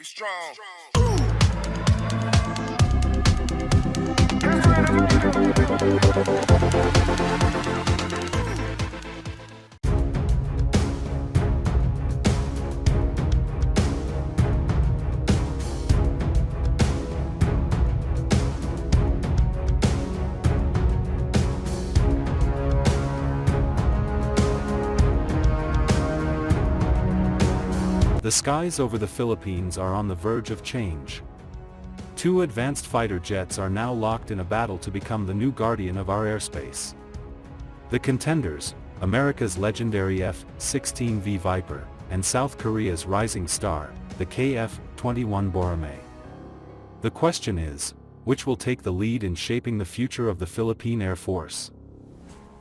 strong. The skies over the Philippines are on the verge of change. Two advanced fighter jets are now locked in a battle to become the new guardian of our airspace. The contenders, America's legendary F-16V Viper, and South Korea's rising star, the KF-21 Boracay. The question is, which will take the lead in shaping the future of the Philippine Air Force?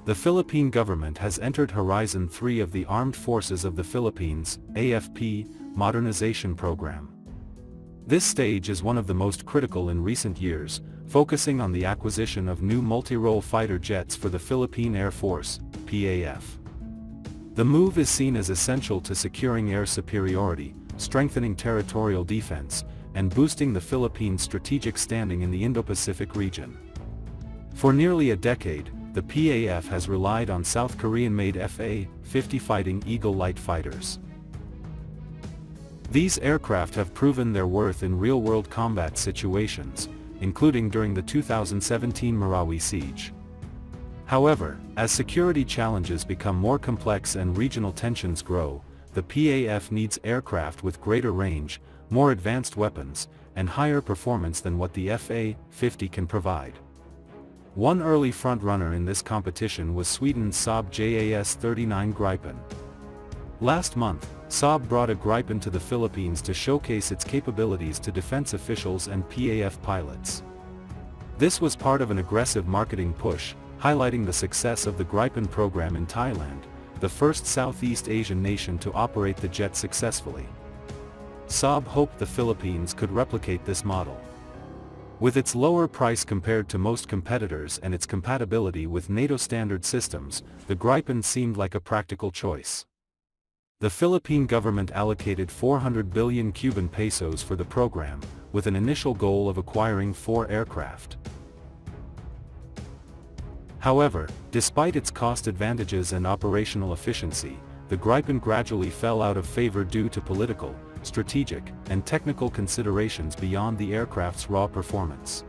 The Philippine government has entered Horizon 3 of the Armed Forces of the Philippines, AFP, modernization program. This stage is one of the most critical in recent years, focusing on the acquisition of new multi-role fighter jets for the Philippine Air Force, PAF. The move is seen as essential to securing air superiority, strengthening territorial defense, and boosting the Philippines' strategic standing in the Indo-Pacific region. For nearly a decade, the PAF has relied on South Korean-made FA-50 Fighting Eagle light fighters. These aircraft have proven their worth in real-world combat situations, including during the 2017 Marawi siege. However, as security challenges become more complex and regional tensions grow, the PAF needs aircraft with greater range, more advanced weapons, and higher performance than what the FA-50 can provide. One early front-runner in this competition was Sweden's Saab JAS-39 Gripen. Last month, Saab brought a Gripen to the Philippines to showcase its capabilities to defense officials and PAF pilots. This was part of an aggressive marketing push, highlighting the success of the Gripen program in Thailand, the first Southeast Asian nation to operate the jet successfully. Saab hoped the Philippines could replicate this model. With its lower price compared to most competitors and its compatibility with NATO standard systems, the Gripen seemed like a practical choice. The Philippine government allocated 400 billion Cuban pesos for the program, with an initial goal of acquiring 4 aircraft. However, despite its cost advantages and operational efficiency, the Gripen gradually fell out of favor due to political, strategic, and technical considerations beyond the aircraft's raw performance.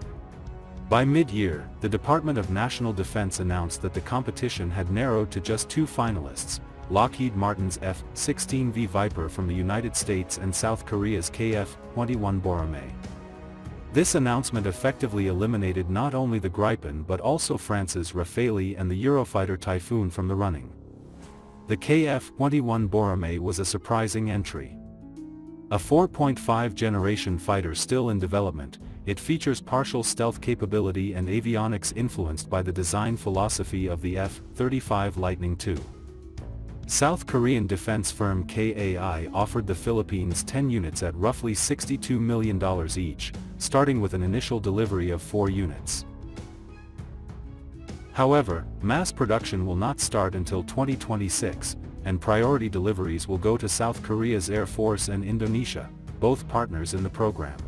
By mid-year, the Department of National Defense announced that the competition had narrowed to just 2 finalists, Lockheed Martin's F-16V Viper from the United States and South Korea's KF-21 Boracay. This announcement effectively eliminated not only the Gripen but also France's Rafale and the Eurofighter Typhoon from the running. The KF-21 Boracay was a surprising entry. A 4.5 generation fighter still in development, it features partial stealth capability and avionics influenced by the design philosophy of the F-35 Lightning II. South Korean defense firm KAI offered the Philippines 10 units at roughly $62 million each, starting with an initial delivery of 4 units. However, mass production will not start until 2026, and priority deliveries will go to South Korea's Air Force and Indonesia, both partners in the program.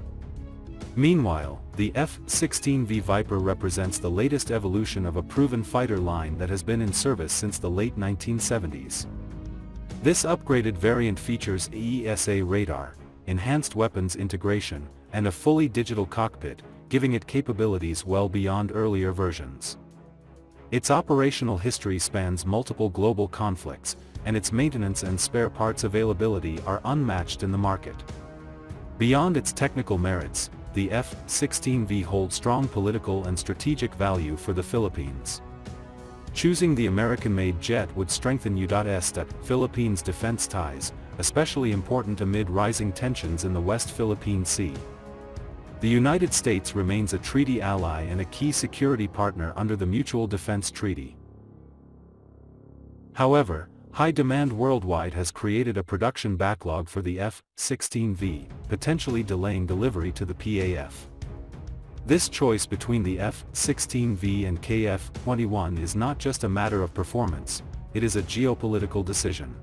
Meanwhile, the F-16V Viper represents the latest evolution of a proven fighter line that has been in service since the late 1970s. This upgraded variant features ESA radar, enhanced weapons integration, and a fully digital cockpit, giving it capabilities well beyond earlier versions. Its operational history spans multiple global conflicts, and its maintenance and spare parts availability are unmatched in the market. Beyond its technical merits, the F-16V holds strong political and strategic value for the Philippines. Choosing the American-made jet would strengthen U.S. Philippines defense ties, especially important amid rising tensions in the West Philippine Sea. The United States remains a treaty ally and a key security partner under the Mutual Defense Treaty. However, high demand worldwide has created a production backlog for the F-16V, potentially delaying delivery to the PAF. This choice between the F-16V and KF-21 is not just a matter of performance, it is a geopolitical decision.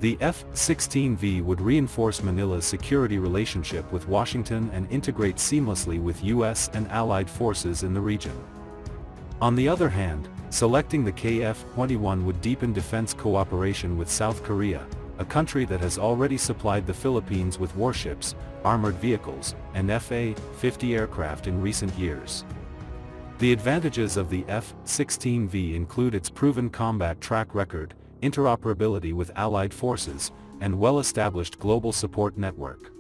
The F-16V would reinforce Manila's security relationship with Washington and integrate seamlessly with U.S. and allied forces in the region. On the other hand, selecting the KF-21 would deepen defense cooperation with South Korea, a country that has already supplied the Philippines with warships, armored vehicles, and Fa-50 aircraft in recent years. The advantages of the F-16V include its proven combat track record, interoperability with allied forces, and well-established global support network.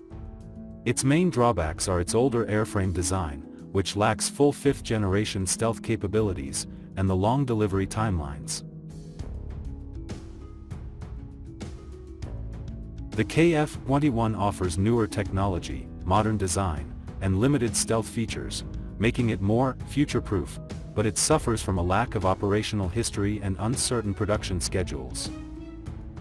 Its main drawbacks are its older airframe design, which lacks full fifth-generation stealth capabilities, and the long delivery timelines. The KF-21 offers newer technology, modern design, and limited stealth features, making it more future-proof, but it suffers from a lack of operational history and uncertain production schedules.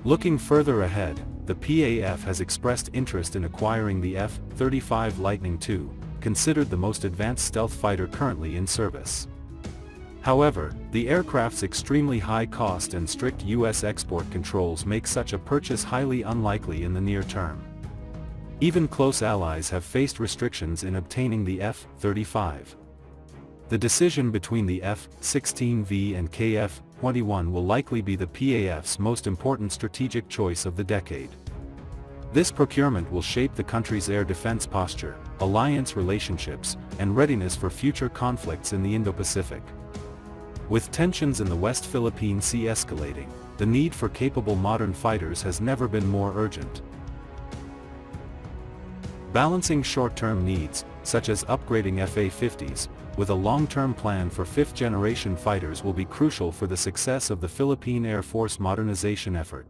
Looking further ahead, the PAF has expressed interest in acquiring the F-35 Lightning II, considered the most advanced stealth fighter currently in service. However, the aircraft's extremely high cost and strict U.S. export controls make such a purchase highly unlikely in the near term. Even close allies have faced restrictions in obtaining the F-35. The decision between the F-16V and KF-21 will likely be the PAF's most important strategic choice of the decade. This procurement will shape the country's air defense posture, alliance relationships, and readiness for future conflicts in the Indo-Pacific. With tensions in the West Philippine Sea escalating, the need for capable modern fighters has never been more urgent. Balancing short-term needs, such as upgrading Fa-50s, with a long-term plan for fifth-generation fighters will be crucial for the success of the Philippine Air Force modernization effort.